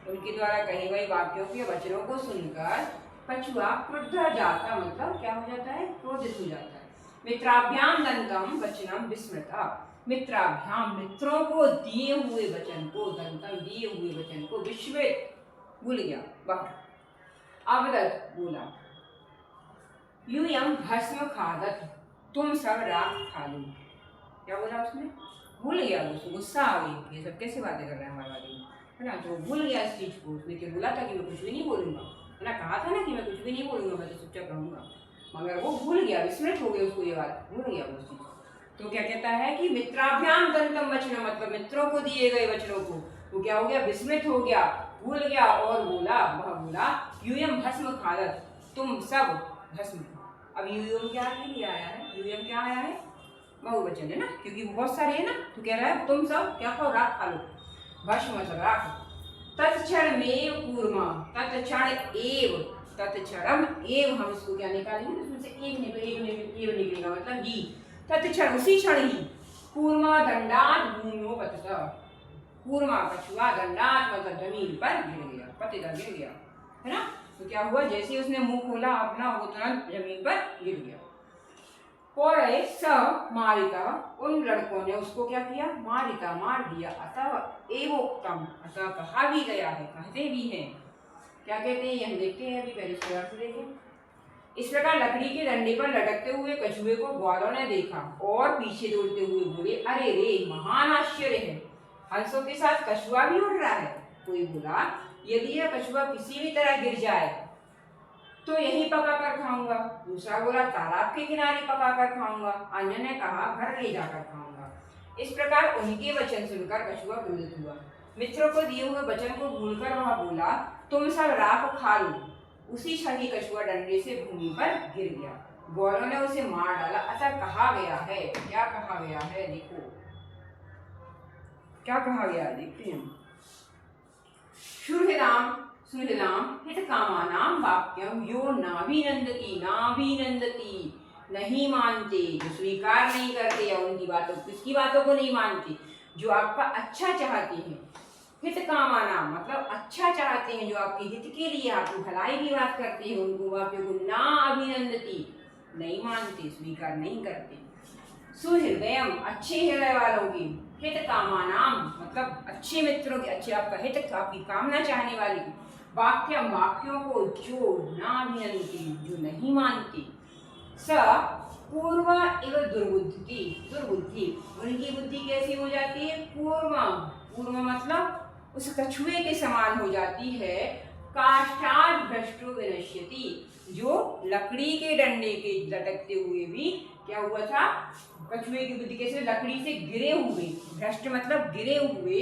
उनके द्वारा कहे गए वाक्यों के वचनों को सुनकर कछुआ क्रुद्धः जाता मतलब क्या हो जाता है? क्रोधित हो जाता है। मित्राभ्याम दंतम वचनम विस्मृता, मित्राभ्याम मित्रों को दिए हुए वचन को, दंतम दिए हुए वचन को, विस्मृत भूल गया, बाहर। अवदत बोला, यूयं भस्म खादत, तुम सब राख खा लो। क्या बोला उसने? भूल गया, उसको गुस्सा आ गई, ये सब कैसे बातें कर रहे हैं हमारे बारे में, है ना। तो भूल गया इस चीज को, उसने क्या बोला था कि मैं कुछ भी नहीं बोलूंगा, है ना। कहा था ना कि मैं कुछ भी नहीं बोलूंगा, मैं तो चुपचाप रहूंगा, मगर वो भूल गया, विस्मृत हो गया, उसको ये बात भूल गया वो चीज। तो क्या कहता है कि मित्राभ्याम दंतम वचनम मतलब मित्रों को दिए गए वचनों को वो क्या हो गया? विस्मृत हो गया, भूल गया, और बोला, वह बोला यूयम भस्म खादत, तुम सब भस्म। अब यूयम क्या के लिए आया है, यूयम क्या आया है, बहुवचन है ना, क्योंकि बहुत सारे है ना, तो कह रहा है तुम सब क्या खाओ, राख खा लो, भस्म मतलब राख। तत्क्षण में कूर्मा, तत्क्षण एव, तत्क्षणम एव, हम इसको क्या निकालेंगे, उसमें से एक निकलेगा, मतलब ही, तत्क्षण उसी क्षण ही, कूर्मा दंडात भूमियो पतत, कूर्मा कछुआ दंडात मतलब जमीन पर गिर गया, पतिता गिर गया, है ना। तो क्या हुआ, जैसे ही उसने मुंह खोला अपना, वो तुरंत जमीन पर गिर गया। और स मारिता, उन लड़कों ने उसको क्या किया, मारिता मार दिया, अतः एवोक्तम, अतः कहा भी गया है, कहते भी हैं, क्या कहते हैं, हम देखते हैं अभी, पहले इसके अर्थ देखें। इस प्रकार लकड़ी के डंडे पर लटकते हुए कछुए को ग्वालों ने देखा और पीछे दौड़ते हुए बोले, अरे रे महान आश्चर्य है, हंसों के साथ कछुआ भी उड़ रहा है। कोई बोला, यदि यह कछुआ किसी भी तरह गिर जाए तो यही पका कर खाऊंगा। दूसरा बोला, तालाब के किनारे पका कर खाऊंगा। अन्य ने कहा, घर ले जाकर खाऊंगा। इस प्रकार उनके वचन सुनकर कछुआ क्रोधित हुआ, मित्रों को दिए हुए वचन को भूलकर वह बोला, तुम सब राख खा लो। उसी क्षण ही कछुआ डंडे से भूमि पर गिर गया, ग्वालों ने उसे मार डाला। अतः कहा गया है, क्या कहा गया है, देखो क्या कहा गया, देखते हैं। सुहृदाम सुहृदाम हितकामानां वाक्यम यो नाभिनंदति, नाभिनंदति नहीं मानते, जो स्वीकार नहीं करते या उनकी बातों, किसकी बातों को नहीं मानते, जो आपका अच्छा चाहते हैं। हितकामानां मतलब अच्छा चाहते हैं, जो आपके हित के लिए आपकी भलाई की बात करते हैं, उनको वाक्यों को ना अभिनंदति नहीं मानते, स्वीकार नहीं करते। सुहृदयम अच्छे हृदय वालों की, हित कामानाम मतलब अच्छे मित्रों के, अच्छे आपका हित, आपकी कामना चाहने वाले की, वाक्यम वाक्यों को जो ना अभिनंदती, जो नहीं मानती। स पूर्व एवं दुर्बुद्धि, दुर्बुद्धि उनकी बुद्धि कैसी हो जाती है, पूर्व, पूर्व मतलब उस कछुए के समान हो जाती है। काष्ठाद भ्रष्टो विनश्यति, जो लकड़ी के डंडे के लटकते हुए भी क्या हुआ था, कछुए की बुद्धि कैसे, लकड़ी से गिरे हुए, भ्रष्ट मतलब गिरे हुए,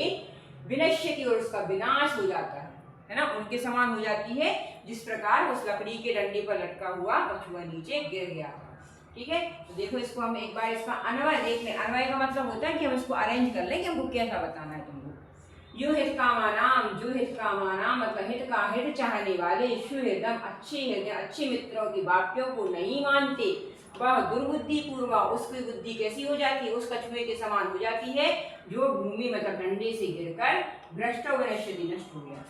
विनश्यति और उसका विनाश हो जाता है ना, उनके समान हो जाती है, जिस प्रकार उस लकड़ी के डंडे पर लटका हुआ कछुआ नीचे गिर गया था। ठीक है, तो देखो इसको हम एक बार इसका अन्वय देख लें। अन्वय का मतलब होता है कि हम इसको अरेंज कर लें कि हमको कैसा बताना है तुमको। यो हित कामानाम, जो हित कामानाम मतलब हित का हित चाहने वाले, सुहृदम अच्छे हृदय, अच्छे मित्रों की वाक्यों को नहीं मानते, वह दुर्बुद्धि पूर्वा उसकी बुद्धि कैसी हो जाती है, उस कछुए के समान हो जाती है, जो भूमि मतलब डंडे से गिरकर भ्रष्ट विनश्यति नष्ट हो गया।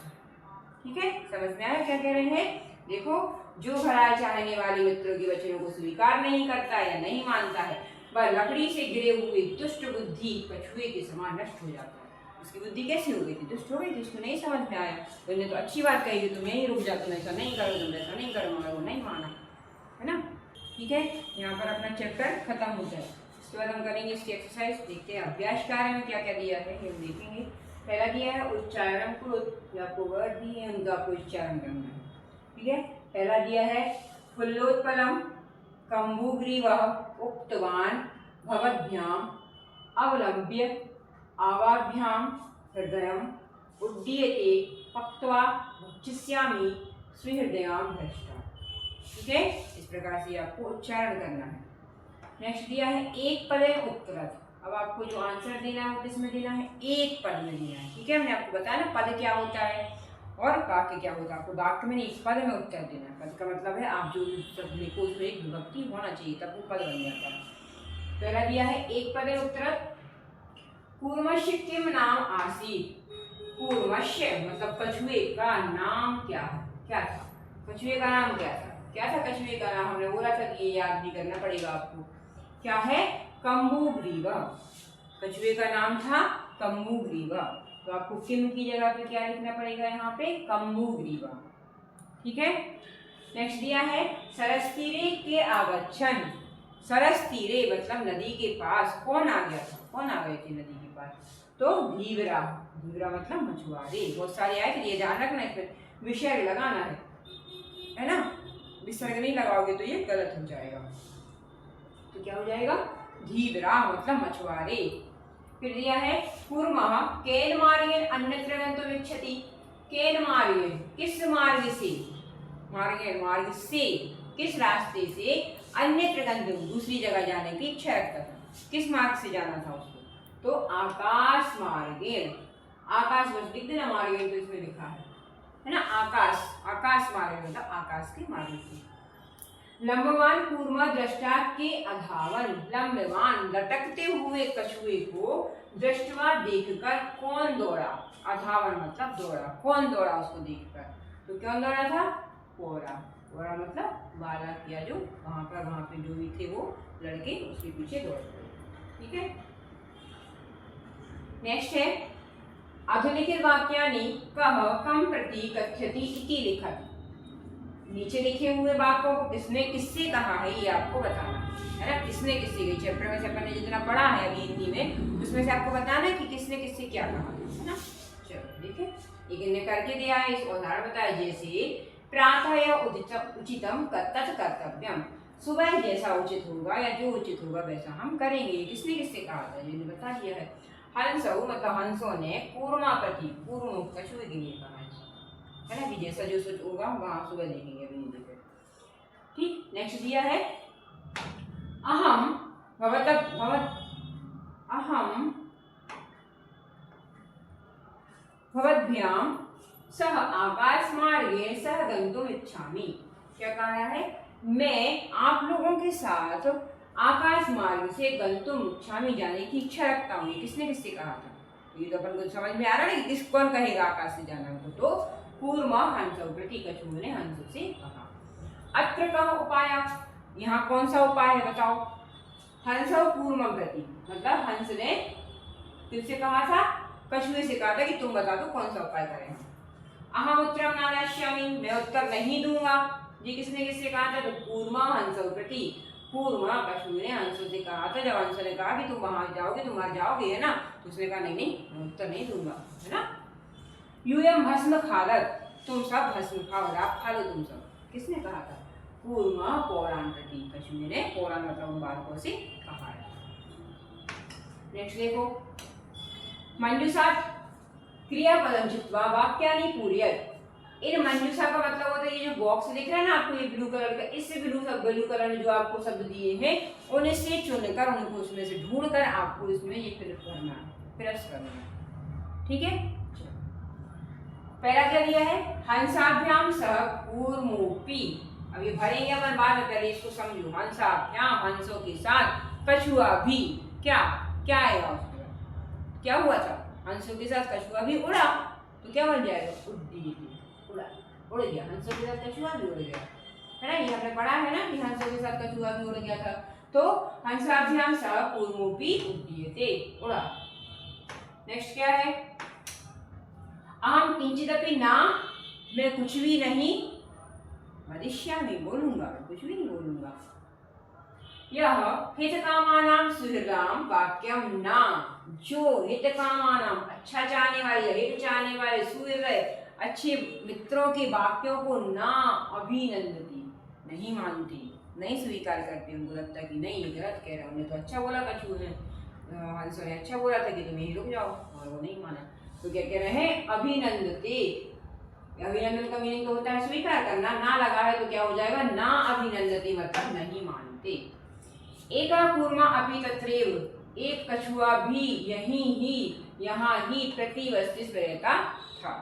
ठीक है, समझ में आया क्या कह रहे हैं। देखो, जो भलाई चाहने वाले मित्रों के वचनों को स्वीकार नहीं करता या नहीं मानता है, वह लकड़ी से गिरे हुए दुष्ट बुद्धि कछुए के समान नष्ट हो जाता है। उसकी बुद्धि कैसी हो गई थी, दुष्ट हो गई थी, उसको नहीं समझ में आया, तुमने तो अच्छी बात कही थी, तुम यहीं रुक जा, तुम ऐसा नहीं करो, तुम ऐसा नहीं करो, मगर वो नहीं माना, है ना। ठीक है, यहाँ पर अपना चैप्टर खत्म होता है। इसके बाद हम करेंगे इसकी एक्सरसाइज, देखते हैं अभ्यास कार्य में क्या क्या दिया है, ये हम देखेंगे। पहला दिया है उच्चारण को, आपको वर्ड दिए हैं, उनका आपको उच्चारण करना है। ठीक है, पहला दिया है फुल्लोत्पलम कम्बुग्रीवः उक्तवान भवद्भ्याम अवलंब्य आवाभ्याम हृदयम उड्डीयते पक्त्वा भक्षिष्यामि सुहृदयां भ्रष्टा। ठीक है, इस प्रकार से आपको उच्चारण करना है। नेक्स्ट दिया है एक पदे उत्तरत। अब आपको जो आंसर देना है वो किसमें देना है, एक पद में देना है। ठीक है, मैंने आपको बताया ना पद क्या होता है और वाक्य क्या होता है। आपको वाक्य में नहीं, इस पद में उत्तर देना है। पद का मतलब है आप जो शब्द लिखो उसमें एक विभक्ति होना चाहिए, तब वो पद बन जाता है। पहला दिया है एक पदे उत्तरत, कूर्मस्य किम नाम आसीत्। कूर्मस्य मतलब कछुए का नाम क्या है, क्या था, कछुए का नाम क्या था, क्या था कछुए का नाम, हमने बोला था कि ये याद भी करना पड़ेगा आपको। क्या है, कम्बुग्रीवा, कछुए का नाम था कम्बुग्रीवा। तो आपको किम की जगह पे क्या लिखना पड़ेगा, यहाँ पे कम्बुग्रीवा। ठीक है, नेक्स्ट दिया है सरस्तीरे के आगच्छन। सरस तीरे मतलब नदी के पास कौन आ गया था, कौन आ गए थे नदी के पास, तो धीवरा। धीवरा मतलब मछुआरे। बहुत सारे आए थे, ये ध्यान रखना है, फिर विषय लगाना है ना, विसर्ग नहीं लगाओगे तो ये गलत हो जाएगा। तो क्या हो जाएगा, धीवरा मतलब मछुआरे। फिर दिया है कूर्मः केन मार्गेण अन्यत्र गन्तुम् इच्छति। केन मार्गेण किस मार्ग से, मार्गेण मार्ग से, किस रास्ते से, अन्यत्र गंतुम दूसरी जगह जाने की इच्छा रखता था। किस मार्ग से जाना था उसको? तो आकाश मार्गेण, आकाश बस लिख देना, मार्गेण तो इसमें लिखा है ना, आकाश, आकाश मार्ग मतलब आकाश के मार्ग से। लंबवान कूर्मा दृष्टा के अधावन, लंबवान लटकते हुए कछुए को दृष्टवा देखकर कौन दौड़ा? अधावन मतलब दौड़ा, कौन दौड़ा उसको देखकर? तो कौन दौड़ा था? कोरा। कोरा मतलब बालक या जो वहां पे जो भी थे वो लड़के उसके पीछे दौड़ पड़े। ठीक है, नेक्स्ट है आधुनिक वाक्यानि कह कम प्रति कथ्यति इति लिखत। नीचे लिखे हुए वाक्यों को किसने किससे कहा है ये आपको बताना है ना, किसने किससे गई चैप्टर में से अपन ने जितना पढ़ा है अभी हिंदी में उसमें से आपको बताना है कि किसने किससे क्या कहा है ना। चलो देखिए, एक इन्हें करके दिया है, इस उदाहरण बताया, जैसे प्रातः उचितम तत् कर्तव्यम, सुबह जैसा उचित होगा या जो उचित होगा वैसा हम करेंगे। किसने किससे कहा था ये बता दिया है। हंसो मतलब हंसों ने कूर्मा प्रति, कूर्म कछुए के लिए कहा है ना, कि जैसा जो सोच होगा वहां सुबह देखेंगे अभी नहीं देखे। ठीक, नेक्स्ट दिया है अहम भवद्भ्याम सह आकाश मार्गे सह गंतुम इच्छामि। क्या कहा है? मैं आप लोगों के साथ आकाश मार्ग से गंतुम इच्छामि जाने की इच्छा रखता हूँ। ये किसने किससे कहा था? ये तो अपन को समझ में आ रहा है किस कौन कहेगा आकाश से जाना हमको? तो कूर्मा हंसौ प्रति, कछुओं ने हंस से कहा। अत्र कह उपाय, यहाँ कौन सा उपाय है बताओ? हंसौ कूर्मम प्रति मतलब हंस ने किससे कहा था? कछुए से कहा था कि तुम बता दो कौन सा उपाय करें। अहम उत्तरम न दास्यामि, मैं उत्तर नहीं दूंगा। ये किसने किससे कहा था? तो कूर्मा हंसौ प्रति, कूर्मा कछुए ने हंसों से कहा था। जब हंस ने कहा कि तुम वहां जाओगे, तुम मर जाओगे है ना, तो उसने कहा नहीं नहीं मैं उत्तर नहीं दूंगा है ना। यूयम भस्म खालत, तुम सब भस्म खाओ, राख खा लो तुम सब। किसने कहा था? कूर्मा पौराण प्रति, कछुए ने पौराण मतलब उन बालकों से कहा है। नेक्स्ट देखो, मंजूषा क्रियापदम चित्वा वाक्यानि पूरयत। इन मंजूषा का मतलब होता है ये जो बॉक्स दिख रहा है ना आपको, ये ब्लू कलर का, इससे ब्लू कलर में जो आपको शब्द दिए हैं उन्हें से चुनकर उनको उसमें से ढूंढकर आपको इसमें ये फिल करना है, प्रेस करना है। ठीक है, पहला क्या दिया है? हंसाभ्याम सह कूर्मोपी। अब ये भरेंगे अपन बाद में, पहले इसको समझो। हंसाभ्याम हंसों के साथ, कछुआ भी, क्या क्या आएगा उसके बाद? क्या हुआ था? हंसों के साथ कछुआ भी उड़ा, तो क्या बन जाएगा? उड्डीयते, उड़ा, उड़ गया। हंसों के साथ कछुआ भी उड़ गया है ना, ये हमने पढ़ा है ना कि हंसों के साथ कछुआ भी उड़ गया था। तो हंसाभ्याम सह कूर्मोपी उड्डीयते, उड़ा। नेक्स्ट क्या है? अहम किंचिदपि ना, मैं कुछ भी नहीं, वदिष्यामि बोलूंगा, कुछ भी नहीं बोलूंगा। यह हितकामानां सुहृदाम वाक्यम ना, जो हितकामानां अच्छा चाहने वाले, हित चाहने वाले, सुहृदय अच्छे मित्रों के वाक्यों को ना अभिनंदती नहीं मानती, नहीं स्वीकार करती। उनको लगता है कि नहीं ये गलत कह रहा है, उन्हें तो अच्छा बोला कछुए ने, हंस ने अच्छा बोला था कि तुम यही रुक जाओ, और वो नहीं माना। तो क्या कह रहे हैं? अभिनंदते। अभिनंदन का मीनिंग तो होता है स्वीकार करना, ना लगा है तो क्या हो जाएगा? ना अभिनंदते मतलब नहीं मानते। एका कूर्मा अपि तत्रैव, एक कछुआ भी यहाँ ही प्रतिवस्थित रहता था।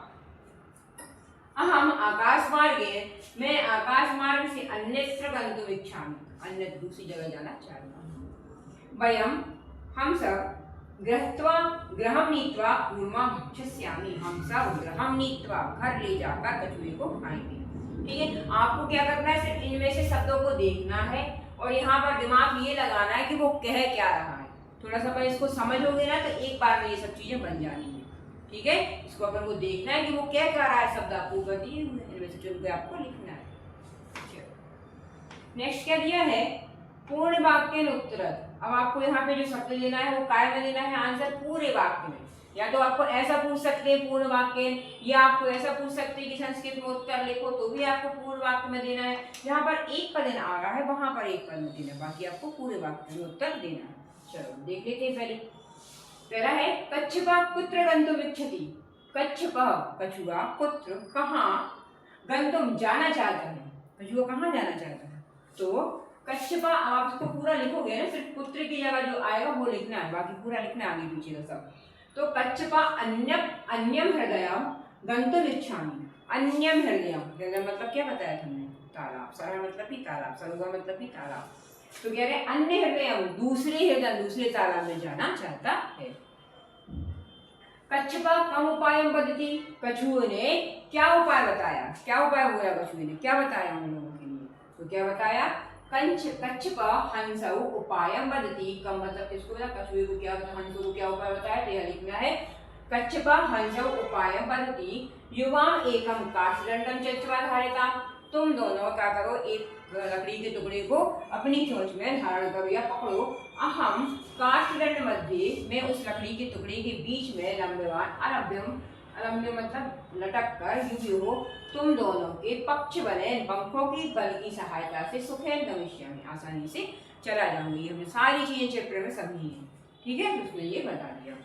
अहम आकाश मार्गे, मैं आकाश मार्ग से अन्यत्र गन्तुम् इच्छामि, अन्य दूसरी जगह जाना चाहता हूँ। वयम हम सब गृहम नीत्वा कूर्मा भक्षस्यामि, हम सब गृहम नीत्वा घर ले जाकर कछुए को खाएंगे। ठीक है, आपको क्या करना है? सिर्फ इनमें से शब्दों को देखना है और यहाँ पर दिमाग ये लगाना है कि वो कह क्या रहा है। थोड़ा सा पर इसको समझोगे ना तो एक बार में ये सब चीजें बन जानी है। ठीक है, इसको अपन को देखना है कि वो क्या कह रहा है, शब्द आपको दिए हुए इनमें से चुन के आपको लिखना है। नेक्स्ट क्या दिया है? पूर्ण वाक्य उत्तरत। अब आपको यहाँ पे जो शब्द लेना है वो काय में लेना है आंसर? पूरे वाक्य में। या तो आपको ऐसा पूछ सकते हैं पूर्ण वाक्य, या आपको ऐसा पूछ सकते हैं कि संस्कृत में उत्तर लिखो, तो भी आपको पूर्ण वाक्य में देना है। जहाँ पर एक पद आ रहा है वहां पर एक पद में देना है, बाकी आपको पूरे वाक्य में उत्तर देना है। चलो देख लेते हैं। पहला है कच्छपः कुत्र गन्तुम् इच्छति। कच्छपः कछुआ, कुत्र कहाँ, गंतुम जाना चाहता है, कछुआ कहाँ जाना चाहता है? तो कच्छपा, आप इसको पूरा लिखोगे ना, सिर्फ पुत्र की जगह जो आएगा वो लिखना है, बाकी पूरा लिखना है आगे पीछे का सब। तो कच्छपा अन्यम हृदयम गंतुम इच्छामि। अन्यम हृदयम, हृदय मतलब क्या बताया था हमने? तालाब। सर मतलब भी तालाब, सरुगा मतलब भी तालाब। तो कह रहे अन्य हृदयम, दूसरे हृदय, दूसरे तालाब में जाना चाहता है। कच्छपा कम उपाय बदती, कछुए ने क्या उपाय बताया? क्या उपाय बोला कछुए ने? क्या बताया उन लोगों के लिए? तो क्या बताया? कच्छपा हंसौ उपायम बदती। कम मतलब किसको बोला? कछुए को। क्या हंसो को क्या उपाय बताया? तो यह लिखना है कच्छपा हंसौ उपायम बदती युवाम एकम काष्ठदंडम चत्वा धारिता। तुम दोनों क्या करो, एक लकड़ी के टुकड़े को अपनी चोंच में धारण करो या पकड़ो। अहम काष्ठदंड मध्य, मैं उस लकड़ी के टुकड़े के बीच में लंबवान अरभ्यम, अलम्य मतलब लटक कर युवो, तुम दोनों के पक्ष बने पंखों की बल की सहायता से सुखेन गमिष्यामि, आसानी से चला जाऊंगी। हमने सारी चीजें चैप्टर में समझी हैं, ठीक है? उसने ये बता दिया।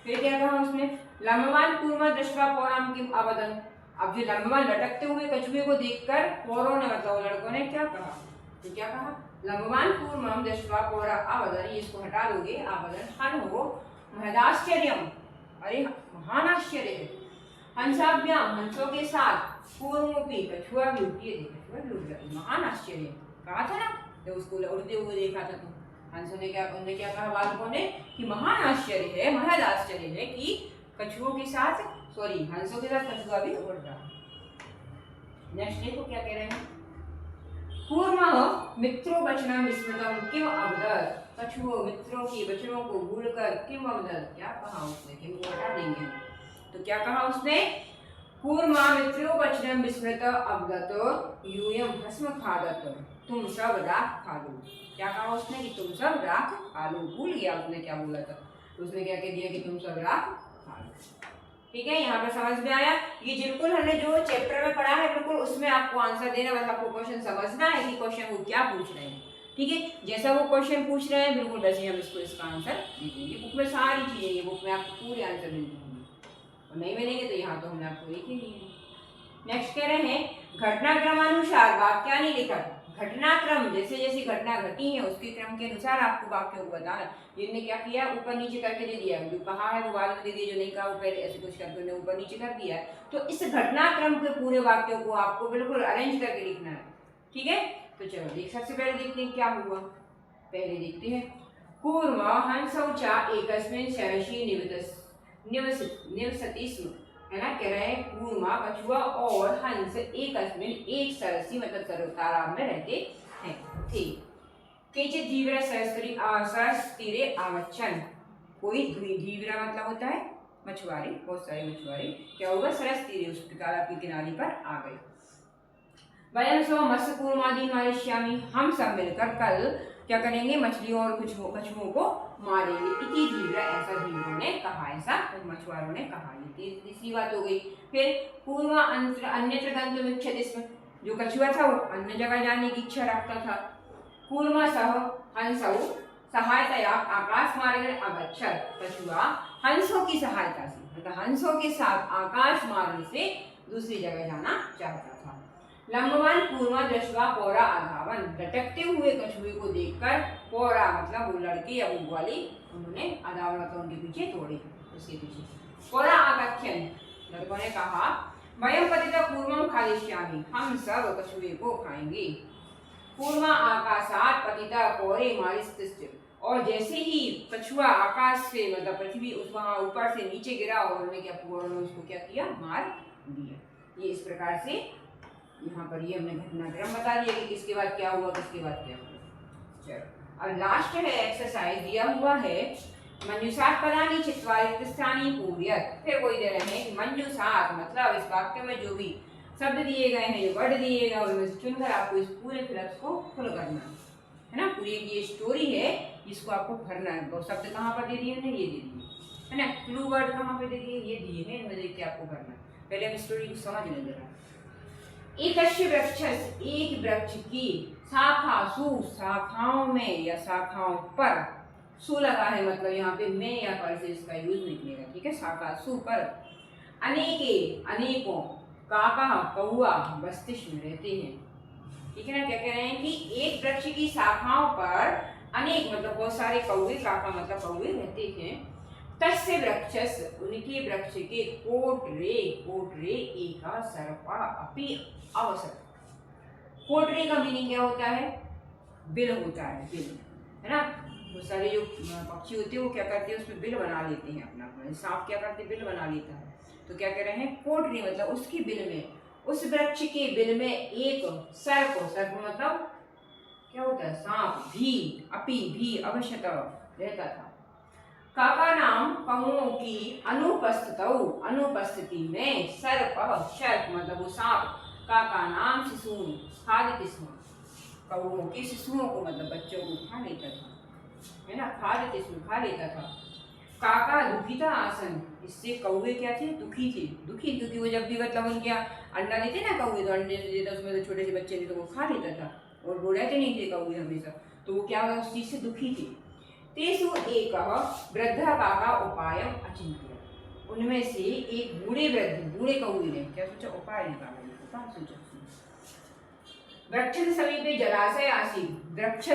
फिर क्या कहा उसने? लंबवान कूर्मा दृष्ट्वा पौराम किम अवदन। अब जो लंबवान लटकते हुए कछुए को देखकर पौरों ने, मतलब लड़कों ने क्या कहा? तो क्या कहा? लंबवान कूर्मम दृष्ट्वा पौरा अवदन, ये इसको हटा दोगे, अवदन हन हो महदाश्चर्यम, अरे महान आश्चर्य है। हंसाभ्याम, हंसों के साथ, कूर्मोपी, कछुआ भी, ये कछुआ भी उड़ गया, महान आश्चर्य। कहा था ना जब उसको उड़ते हुए देखा था तो हंसों ने क्या, उन्होंने क्या कहा बालकों ने? कि महान आश्चर्य है, महद आश्चर्य है कि कछुओं के साथ, सॉरी हंसों के साथ कछुआ भी उड़ रहा। नेक्स्ट देखो क्या कह रहे हैं? कूर्मः मित्रों वचनम विस्मृतम किम अवदत्। कछुओं मित्रों की वचनों को भूलकर किम अवदत्, क्या कहा उसने? किम को हटा देंगे तो क्या कहा उसने? कूर्मा मित्रों वचनम विस्मृत अवदत् यूयम भस्म खादत, तुम सब राख खा लो। क्या कहा उसने? कि तुम सब राख खा लो। भूल गया उसने क्या बोला था, उसने क्या कह दिया कि तुम सब राख खा लो। ठीक है, यहाँ पे समझ में आया? ये बिल्कुल हमने जो चैप्टर में पढ़ा है बिल्कुल उसमें आपको आंसर देना, बस आपको क्वेश्चन समझना है कि क्वेश्चन वो क्या पूछ रहे हैं। ठीक है, जैसा वो क्वेश्चन पूछ रहे हैं बिल्कुल वैसे हम इसको इसका आंसर दे देंगे। बुक में सारी चीजें, ये बुक में आपको पूरे आंसर मिल जाएंगे, और नहीं मिलेंगे तो यहाँ तो हमने आपको लिखे ही है। नेक्स्ट कह रहे हैं घटनाक्रमानुसार वाक्यानि लिखत। घटनाक्रम, जैसे जैसी घटना घटी है उसके क्रम के अनुसार आपको वाक्यों को बताना। इन्होंने क्या किया? ऊपर नीचे करके दे दिया, जो कहा है वो बाद में दे दिया, जो नहीं कहा वो पहले ऐसे कुछ करके उन्होंने ऊपर नीचे कर दिया। तो इस घटनाक्रम के पूरे वाक्यों को आपको बिल्कुल अरेंज करके लिखना है। ठीक है, तो चलो देख, सबसे पहले देखते हैं क्या हुआ। पहले देखते हैं कूर्म हंसौ च एकस्मिन् सरसि निवसति स्म, है ना? कह रहे हैं कूर्मा, कछुआ और हंस एक सरसी मतलब तालाब में रहते हैं थे। केचित् धीवरा सरस्तीरे आगच्छन्, कोई धीवरा मतलब होता है मछुआरे, बहुत सारे मछुआरे क्या होगा? सरस्तीरे, उस तालाब के किनारे पर आ गए। वयं स्व मत्स्य कूर्मादीन् मारिष्यामि, हम सब मिलकर कल क्या करेंगे? मछलियों और कछुओं को मारेंगे। इति धीवरा, ऐसा धीवरों ने कहा, ऐसा मछुआरों ने कहा। ये तीसरी बात हो गई। फिर कूर्मा अन्यत्र गन्तुम् इच्छति स्म, जो कछुआ था वो अन्य जगह जाने की इच्छा रखता था। कूर्मा सह हंसौ सहायतया आकाश मार्गे अगच्छत्, कछुआ हंसों की सहायता से, मतलब हंसों के साथ आकाश मार्ग से दूसरी जगह जाना चाहता था। लंबवान कूर्मा दृष्ट्वा पौरा अधावन, लटकते हुए कछुए को देखकर पौरा मतलब वो लड़के या वो ग्वाली, उन्होंने अधावन मतलब उनके पीछे दौड़े, उसके पीछे। पौरा आगच्छन्, लड़कों ने कहा वयं पतिता कूर्मं खादिष्यामि, हम सब कछुए को खाएंगे। कूर्मा आकाशात् पतिता पौरे मारिस्तिष्ठ, और जैसे ही कछुआ आकाश से मतलब पृथ्वी उस वहां ऊपर से नीचे गिरा और उन्होंने क्या, उन्होंने उसको क्या किया? मार दिया। ये इस प्रकार से यहाँ पर ये हमने घटनाक्रम बता दिया कि किसके बाद क्या हुआ, किसके बाद क्या हुआ। चलो और लास्ट है एक्सरसाइज दिया हुआ है मन्युसात पदानि चित्वा रिक्त स्थानी पूर्यत। फिर वही दे रहे हैं कि मन्युसात मतलब इस वाक्य में जो भी शब्द दिए गए हैं, जो वर्ड दिए गए उनमें से चुनकर आपको इस पूरे फिलअप्स को फुल करना है ना। पूरी ये स्टोरी है, इसको आपको भरना है। वो शब्द कहाँ पर दे दिए हैं? ये दे दिए है ना। क्लू वर्ड कहाँ पे दे दिए? ये दिए हैं, इनमें देख के आपको भरना है। पहले हम स्टोरी को समझ लें जरा। एकस्य वृक्षस्य, एक वृक्ष की शाखासु, शाखाओं में या शाखाओं पर, सु लगा है मतलब यहाँ पे में या पर से इसका यूज निकलेगा। ठीक है, शाखासु पर, अनेके अनेकों काका कौआ मस्तिष्क में रहते हैं। ठीक है ना। क्या कह रहे हैं कि एक वृक्ष की शाखाओं पर अनेक मतलब बहुत सारे कौवे, काका मतलब कौवे रहते हैं। तस्य वृक्षस उनके वृक्ष के कोटरे कोटरे एका सर्पा अपि अवसर। कोटरे का मीनिंग क्या होता है? बिल होता है, बिल, है ना। बहुत सारे जो पक्षी होते हैं वो क्या करते हैं, उसमें बिल बना लेते हैं अपना अपना। सांप क्या करते हैं, बिल बना लेता है। तो क्या कह रहे हैं, कोटरी मतलब उसकी बिल में, उस वृक्ष के बिल में एक सर्प, सर्प मतलब क्या होता है, सांप, भी अपी भी अवश्यतः रहता था। काका नाम कौओं की अनुपस्थिति में सर्प, सर्प मतलब वो सांप, काका नाम शिशून खादित स्म, कौओं के शिशुओं को मतलब बच्चों को खा लेता था, है ना, खादित स्म खा लेता था। काका दुखिता आसन, इससे कौवे क्या थे, दुखी थे, दुखी, क्योंकि वो जब भी मतलब उनके अंडा देते ना कौवे, तो अंडे से देता, उसमें तो छोटे से बच्चे थे तो वो खा लेता था और वो रहते नहीं थे कौवे हमेशा, तो वो क्या हुआ, उस चीज से दुखी थे। तेसु एक वृद्ध काका उपाय अचिंत्य, उनमें से एक बूढ़े वृद्ध, बूढ़े कौवे ने क्या सोचा, उपाय निकाला, उपाय सोचा। वृक्ष के समीपे जलाशय आसी, वृक्ष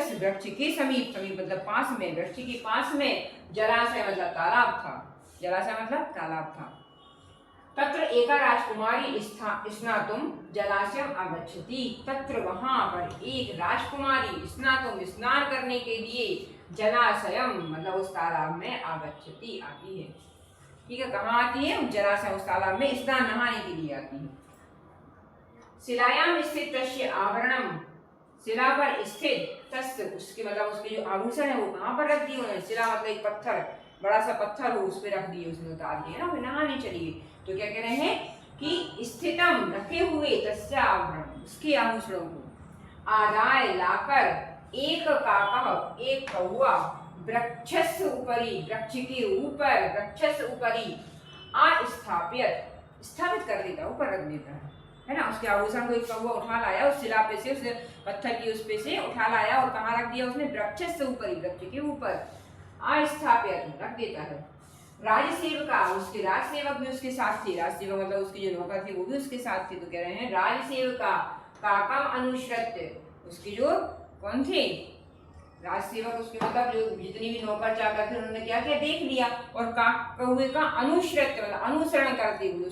के समीप, समीप मतलब पास में, वृक्ष के पास में जलाशय मतलब तालाब था, जलाशय मतलब तालाब था। तत्र एका राजकुमारी स्नातुम जलाशयम आगच्छति, तत्र वहां पर एक राजकुमारी स्नातुम स्नान करने के लिए जलाशयम मतलब उस तालाब में आगच्छति आती है। ठीक है, कहाँ आती है, जलाशय उस तालाब में स्नान नहाने के लिए आती है। शिलायाम स्थित तस्य आवरणम, शिला पर स्थित तस्य उसके मतलब उसके जो आभूषण है वो कहाँ पर रख दिए उन्होंने, शिला मतलब एक पत्थर, बड़ा सा पत्थर हो उस पर रख दिए, उसमें उतार दिए ना, नहाने चलिए। तो क्या कह रहे हैं कि स्थितम रखे हुए तस्य आवरण, उसके आभूषणों को आदाय लाकर एक काका एक कौआ वृक्षस ऊपरी, वृक्ष के ऊपर, वृक्षस ऊपरी अस्थापित, स्थापित कर देता, ऊपर रख देता है ना। उसके आभूषण को एक कौवा उठा लाया उस शिला पे से, उस पत्थर की उस पे से उठा लाया और कहाँ रख दिया उसने, वृक्ष से ऊपर, वृक्ष के ऊपर अस्थापित रख देता है। राजसेवका, उसके राजसेवक भी उसके साथ थे, राजसेवक मतलब उसके जो नौकर थे वो भी उसके साथ थे। तो कह रहे हैं राजसेवका काकम अनुश्रत्य, उसके जो कौन थे, राजसेवक, उसके मतलब जो जितनी भी नौकर चाकर थे उन्होंने क्या किया, देख लिया और कौवे का अनुश्रत्य मतलब अनुसरण करते हुए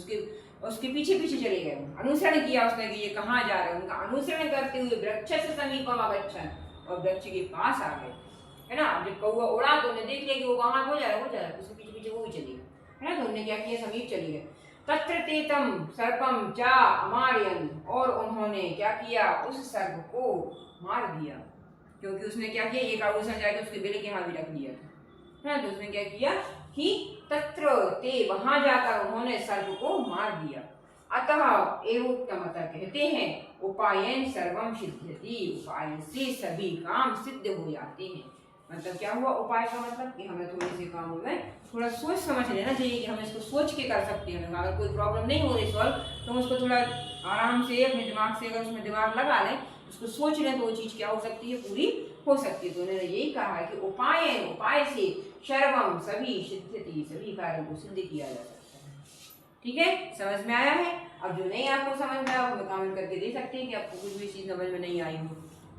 उसके पीछे पीछे चले गए, अनुसरण किया उसने कि ये कहाँ जा रहे हैं, उनका अनुसरण करते हुए वृक्ष से समीपम अगच्छन्, और वृक्ष के पास आ गए, है ना। जब कौवा उड़ा तो उन्हें देख लिया कि वो कहाँ हो जा रहा है, उसके पीछे पीछे वो भी चली गई, है ना। तो उन्होंने क्या किया, समीप चली गए। तत्र तेतम सर्पम चा अमारयन्, और उन्होंने क्या किया, उस सर्प को मार दिया, क्योंकि उसने क्या किया, एक आभूषण जाके उसके बेले के यहाँ भी रख दिया था, है ना। तो उसने क्या किया कि तत्र ते, वहां जाकर उन्होंने सर्प को मार दिया। अतः एवोक्तम, कहते हैं उपायन सर्वम सिद्ध्यति, उपाय से सभी काम सिद्ध हो जाते हैं। मतलब क्या हुआ, उपाय का मतलब कि हमें थोड़े से कामों में थोड़ा सोच समझ लेना चाहिए कि हम इसको सोच के कर सकते हैं। अगर कोई प्रॉब्लम नहीं हो रही सॉल्व, तो हम उसको थोड़ा आराम से अपने दिमाग से, अगर उसमें दिमाग लगा लें, उसको सोच लें, तो वो चीज़ क्या हो सकती है, पूरी हो सकती है। तो उन्होंने यही कहा है कि उपाय, उपाय से सर्वम सभी सिद्ध्यति, सभी कार्यों को सिद्ध किया जा सकता है। ठीक है, समझ में आया है। अब जो नहीं आपको समझ में आया वो हमें कमेंट करके दे सकते हैं कि आपको कुछ भी चीज़ समझ में नहीं आई हो।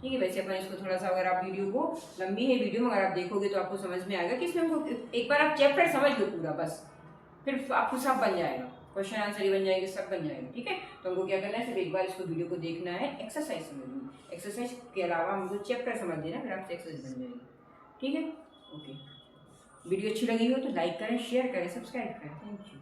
ठीक है, वैसे अपन इसको थोड़ा सा, अगर आप वीडियो को, लंबी है वीडियो, अगर आप देखोगे तो आपको समझ में आएगा कि इसमें हमको एक बार आप चैप्टर समझ लो पूरा, बस फिर आपको सब बन जाएगा, क्वेश्चन आंसर ही बन जाएंगे, सब बन जाएगा। ठीक है, तो हमको क्या करना है, सिर्फ एक बार इसको वीडियो को देखना है, एक्सरसाइज समझनी, एक्सरसाइज के अलावा हमको चैप्टर समझ देना, फिर आपसे एक्सरसाइज बन जाएगी। ठीक है, ओके। वीडियो अच्छी लगी हो तो लाइक करें, शेयर करें, सब्सक्राइब करें। Thank you.